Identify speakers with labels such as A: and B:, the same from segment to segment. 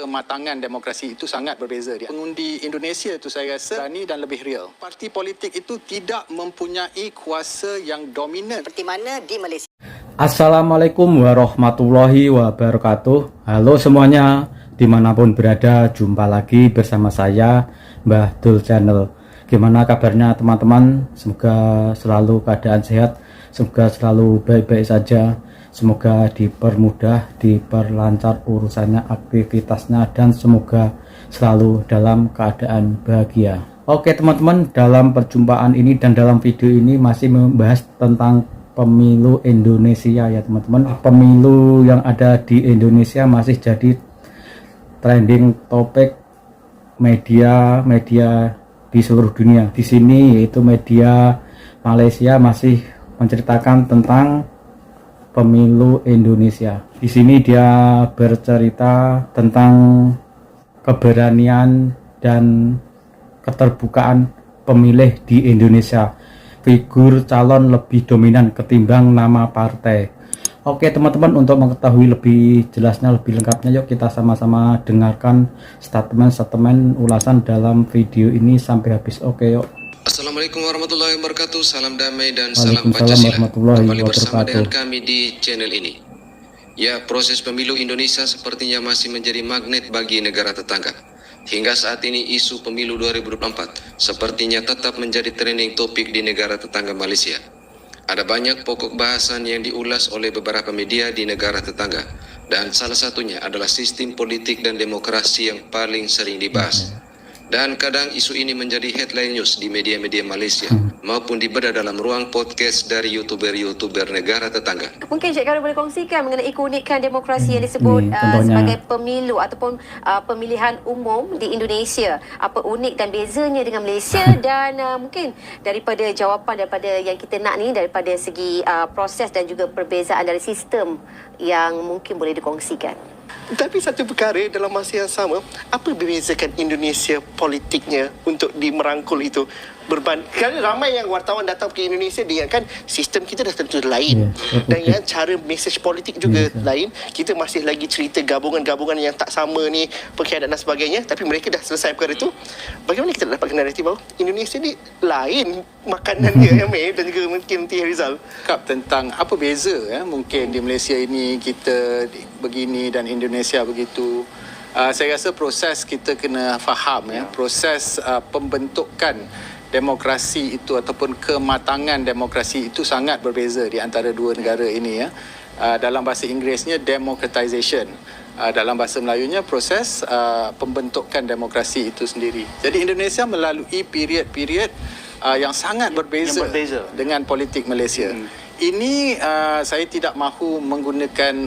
A: Kematangan demokrasi itu sangat berbeza. Pengundi Indonesia itu saya rasa berani dan lebih real. Parti politik itu tidak mempunyai kuasa yang dominan
B: seperti mana di Malaysia.
C: Assalamualaikum warahmatullahi wabarakatuh. Halo semuanya, dimanapun berada, jumpa lagi bersama saya Mbah Dul Channel. Gimana kabarnya teman-teman? Semoga selalu keadaan sehat, semoga selalu baik-baik saja, semoga dipermudah, diperlancar urusannya, aktivitasnya, dan semoga selalu dalam keadaan bahagia. Oke teman-teman, dalam perjumpaan ini dan dalam video ini masih membahas tentang pemilu Indonesia ya teman-teman. Pemilu yang ada di Indonesia masih jadi trending topik media di seluruh dunia. Di sini yaitu media Malaysia masih menceritakan tentang pemilu Indonesia. Di sini dia bercerita tentang keberanian dan keterbukaan pemilih di Indonesia. Figur calon lebih dominan ketimbang nama partai. Oke teman-teman, untuk mengetahui lebih jelasnya, lebih lengkapnya, yuk kita sama-sama dengarkan statement ulasan dalam video ini sampai habis. Oke yuk.
D: Assalamualaikum warahmatullahi wabarakatuh. Salam damai dan salam Pancasila. Kembali bersama dengan kami di channel ini. Ya, proses pemilu Indonesia sepertinya masih menjadi magnet bagi negara tetangga. Hingga saat ini isu pemilu 2024 sepertinya tetap menjadi trending topik di negara tetangga Malaysia. Ada banyak pokok bahasan yang diulas oleh beberapa media di negara tetangga, dan salah satunya adalah sistem politik dan demokrasi yang paling sering dibahas. Dan kadang isu ini menjadi headline news di media-media Malaysia maupun dibedah dalam ruang podcast dari YouTuber negara tetangga.
E: Mungkin Cik Khairul boleh kongsikan mengenai keunikan demokrasi yang disebut sebagai pemilu ataupun pemilihan umum di Indonesia. Apa unik dan bezanya dengan Malaysia dan mungkin daripada jawapan daripada yang kita nak ni daripada segi proses dan juga perbezaan dari sistem yang mungkin boleh dikongsikan.
F: Tapi satu perkara dalam masa yang sama, apa membezakan Indonesia politiknya untuk merangkul itu? Kerana ramai yang wartawan datang ke Indonesia dia kan sistem kita dah tentu lain. Dan yang cara mesej politik juga lain. Kita masih lagi cerita gabungan-gabungan yang tak sama ni, pengkhianat dan sebagainya. Tapi mereka dah selesai perkara itu. Bagaimana kita dapatkan naratif bahawa Indonesia ni lain makanan dia, MA dan juga mungkin T. Rizal?
A: Kap tentang apa beza ya, mungkin di Malaysia ini kita begini dan Indonesia begitu. Saya rasa proses kita kena faham ya, proses pembentukan demokrasi itu ataupun kematangan demokrasi itu sangat berbeza di antara dua negara ini ya. Dalam bahasa Inggerisnya democratization, dalam bahasa Melayunya proses pembentukan demokrasi itu sendiri. Jadi Indonesia melalui period-period yang sangat berbeza dengan politik Malaysia. Ini saya tidak mahu menggunakan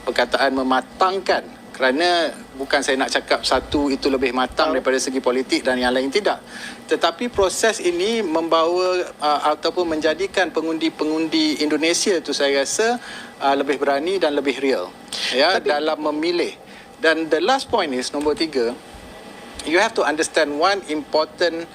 A: perkataan mematangkan, kerana bukan saya nak cakap satu itu lebih matang daripada segi politik dan yang lain tidak. Tetapi proses ini membawa ataupun menjadikan pengundi-pengundi Indonesia itu saya rasa lebih berani dan lebih real ya dalam memilih. Dan the last point is nombor 3, you have to understand one important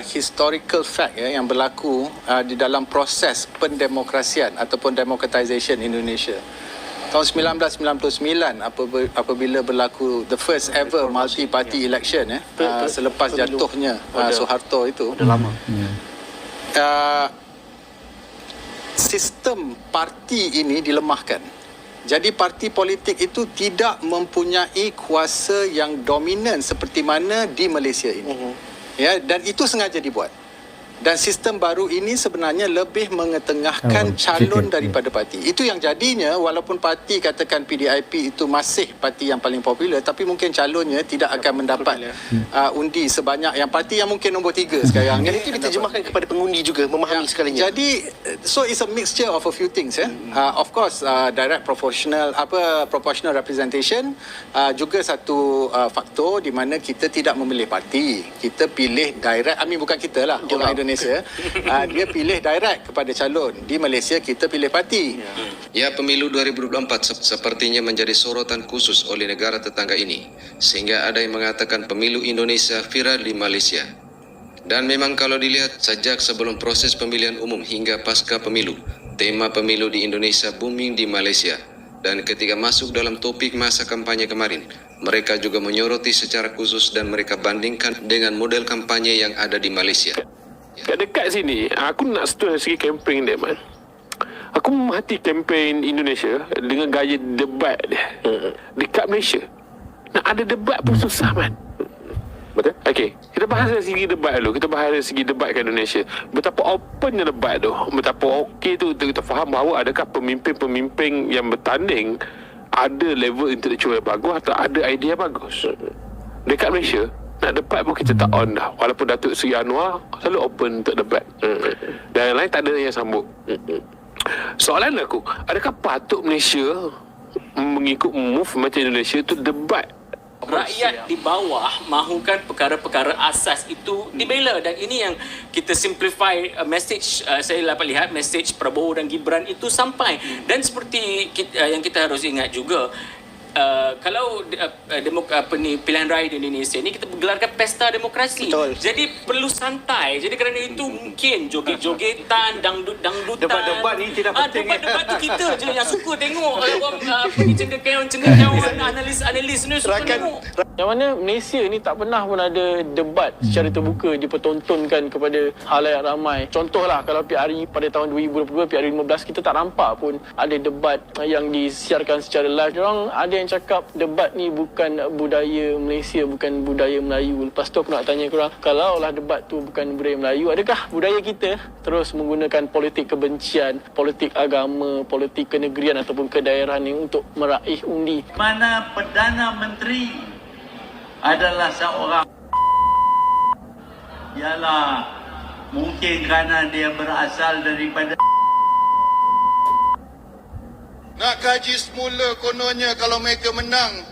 A: historical fact ya, yang berlaku di dalam proses pendemokrasian ataupun democratization Indonesia. Tahun 1999 apabila berlaku the first ever multi-party election selepas jatuhnya Suharto itu. Lama. Sistem parti ini dilemahkan. Jadi parti politik itu tidak mempunyai kuasa yang dominan seperti mana di Malaysia ini. Ya, dan itu sengaja dibuat. Dan sistem baru ini sebenarnya lebih mengetengahkan calon daripada parti. Itu yang jadinya walaupun parti katakan PDIP itu masih parti yang paling popular, tapi mungkin calonnya tidak akan mendapat undi sebanyak yang parti yang mungkin nombor 3 sekarang.
F: Dan itu diterjemahkan kepada pengundi juga memahami sekalinya.
A: Jadi so it's a mixture of a few things ya. Of course direct proportional representation juga satu faktor di mana kita tidak memilih parti. Kita pilih direct, bukan kita lah, orang Indonesia. Dia pilih direct kepada calon. Di Malaysia kita pilih parti.
D: Ya, pemilu 2024 sepertinya menjadi sorotan khusus oleh negara tetangga ini, sehingga ada yang mengatakan pemilu Indonesia viral di Malaysia. Dan memang kalau dilihat sejak sebelum proses pemilihan umum hingga pasca pemilu, tema pemilu di Indonesia booming di Malaysia. Dan ketika masuk dalam topik masa kampanye kemarin, Mereka juga menyoroti secara khusus dan mereka bandingkan dengan model kampanye yang ada di Malaysia.
B: Kat dekat sini, aku nak setuju dari segi kempen dia, Man. Aku memahati kempen Indonesia dengan gaya debat dia. Dekat Malaysia, nak ada debat pun susah, Man. Betul? Okey, kita bahas dari segi debat dulu. Kita bahas dari segi debat kat Indonesia. Betapa opennya debat tu. Betapa okey tu untuk kita faham bahawa adakah pemimpin-pemimpin yang bertanding ada level intellectual yang bagus atau ada idea bagus. Dekat Malaysia, nak debat pun kita tak on dah. Walaupun Datuk Seri Anwar selalu open untuk debat. Dan yang lain tak ada yang sambut. Soalan aku, adakah patut Malaysia mengikut move macam Indonesia tu debat?
G: Rakyat di bawah mahukan perkara-perkara asas itu dibela, dan ini yang kita simplify message. Saya dapat lihat message Prabowo dan Gibran itu sampai, dan seperti yang kita harus ingat juga, kalau pilihan raya di Indonesia ni kita bergelarkan pesta demokrasi.
F: Betul.
G: Jadi perlu santai. Jadi kerana itu mungkin joget-jogetan, dangdutan.
F: Debat-debat ni tidak penting.
G: Debat tu kita je yang suka tengok. Cendekiawan, analis ni suka tengok.
H: Yang mana Malaysia ni tak pernah pun ada debat secara terbuka dipertontonkan kepada halayak ramai. Contohlah kalau PRI pada tahun 2022, PRI 15, kita tak nampak pun ada debat yang disiarkan secara live. Diorang ada yang cakap debat ni bukan budaya Malaysia, bukan budaya Melayu. Lepas tu aku nak tanya korang, kalau lah debat tu bukan budaya Melayu, adakah budaya kita terus menggunakan politik kebencian, politik agama, politik kenegerian ataupun kedaerahan ni untuk meraih undi?
I: Mana Perdana Menteri adalah seorang, ialah mungkin kerana dia berasal daripada
J: nak kaji semula kononnya kalau mereka menang.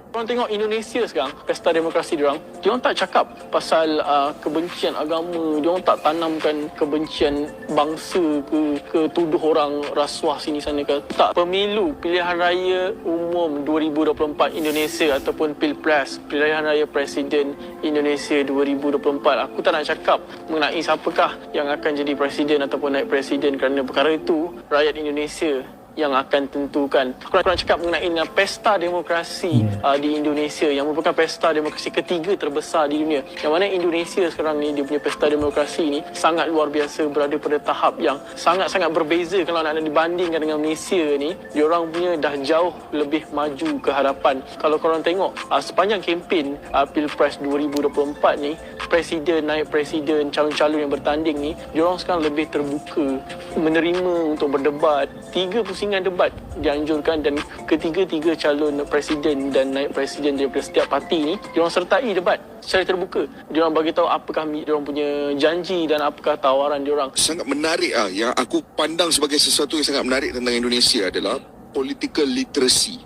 H: Korang tengok Indonesia sekarang, pesta demokrasi diorang tak cakap pasal kebencian agama, diorang tak tanamkan kebencian bangsa ke tuduh orang rasuah sini sana ke. Tak, pemilu pilihan raya umum 2024 Indonesia ataupun Pilpres, pilihan raya Presiden Indonesia 2024, aku tak nak cakap mengenai siapakah yang akan jadi presiden ataupun naik presiden, kerana perkara itu rakyat Indonesia yang akan tentukan. Korang cakap mengenai pesta demokrasi di Indonesia yang merupakan pesta demokrasi ketiga terbesar di dunia. Yang mana Indonesia sekarang ni, dia punya pesta demokrasi ni sangat luar biasa, berada pada tahap yang sangat-sangat berbeza. Kalau nak dibandingkan dengan Malaysia ni, diorang punya dah jauh lebih maju ke hadapan. Kalau korang tengok sepanjang kempen Pilpres 2024 ni, presiden, naik presiden, calon-calon yang bertanding ni, diorang sekarang lebih terbuka menerima untuk berdebat. 3 pusingan debat dianjurkan, dan ketiga-tiga calon presiden dan naik presiden daripada setiap parti ni, diorang sertai debat secara terbuka. Diorang bagi tahu apakah diorang punya janji dan apakah tawaran diorang.
J: Sangat menarik yang aku pandang sebagai sesuatu yang sangat menarik tentang Indonesia adalah political literacy.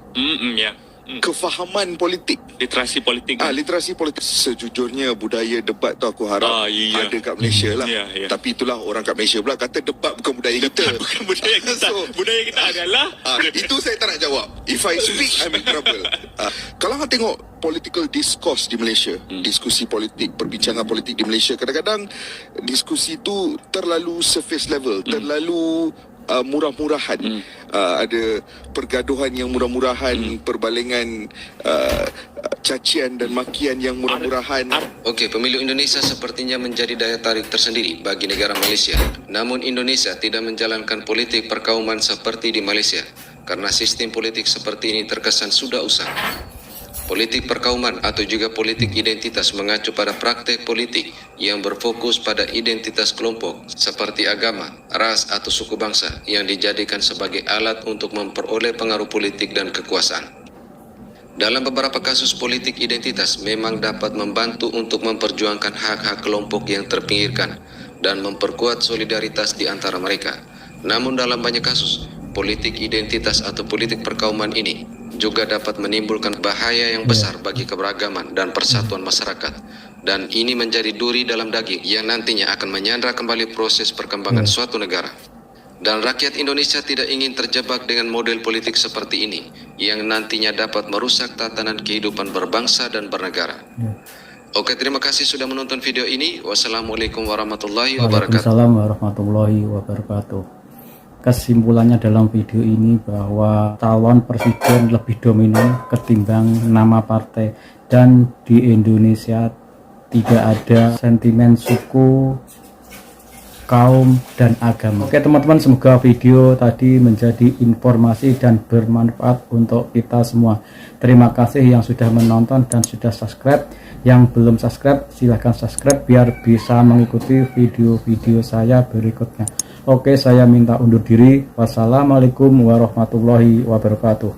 J: Kefahaman politik.
K: Literasi politik.
J: Literasi politik. Sejujurnya budaya debat tu aku harap ada kat Malaysia lah. Tapi itulah orang kat Malaysia pula kata debat bukan budaya kita.
K: Bukan budaya kita. Budaya kita adalah
J: itu saya tak nak jawab. If I speak, I'm in trouble. Kalau anda tengok political discourse di Malaysia, diskusi politik, perbincangan politik di Malaysia, kadang-kadang diskusi tu terlalu surface level, terlalu murah-murahan. Ada pergaduhan yang murah-murahan, perbalengan cacian dan makian yang murah-murahan.
D: Okey, pemilu Indonesia sepertinya menjadi daya tarik tersendiri bagi negara Malaysia. Namun Indonesia tidak menjalankan politik perkauman seperti di Malaysia karena sistem politik seperti ini terkesan sudah usang. Politik perkauman atau juga politik identitas mengacu pada praktek politik yang berfokus pada identitas kelompok seperti agama, ras atau suku bangsa yang dijadikan sebagai alat untuk memperoleh pengaruh politik dan kekuasaan. Dalam beberapa kasus politik identitas memang dapat membantu untuk memperjuangkan hak-hak kelompok yang terpinggirkan dan memperkuat solidaritas di antara mereka. Namun dalam banyak kasus, politik identitas atau politik perkauman ini juga dapat menimbulkan bahaya yang besar bagi keberagaman dan persatuan masyarakat, dan ini menjadi duri dalam daging yang nantinya akan menyandra kembali proses perkembangan suatu negara. Dan rakyat Indonesia tidak ingin terjebak dengan model politik seperti ini yang nantinya dapat merusak tatanan kehidupan berbangsa dan bernegara. Oke, terima kasih sudah menonton video ini. Wassalamualaikum warahmatullahi wabarakatuh.
C: Waalaikumsalam warahmatullahi wabarakatuh. kesimpulannya dalam video ini bahwa calon presiden lebih dominan ketimbang nama partai, dan di Indonesia tidak ada sentimen suku, kaum, dan agama. Oke teman-teman, semoga video tadi menjadi informasi dan bermanfaat untuk kita semua. Terima kasih yang sudah menonton dan sudah subscribe. Yang belum subscribe silahkan subscribe biar bisa mengikuti video-video saya berikutnya. Oke, saya minta undur diri. Wassalamualaikum warahmatullahi wabarakatuh.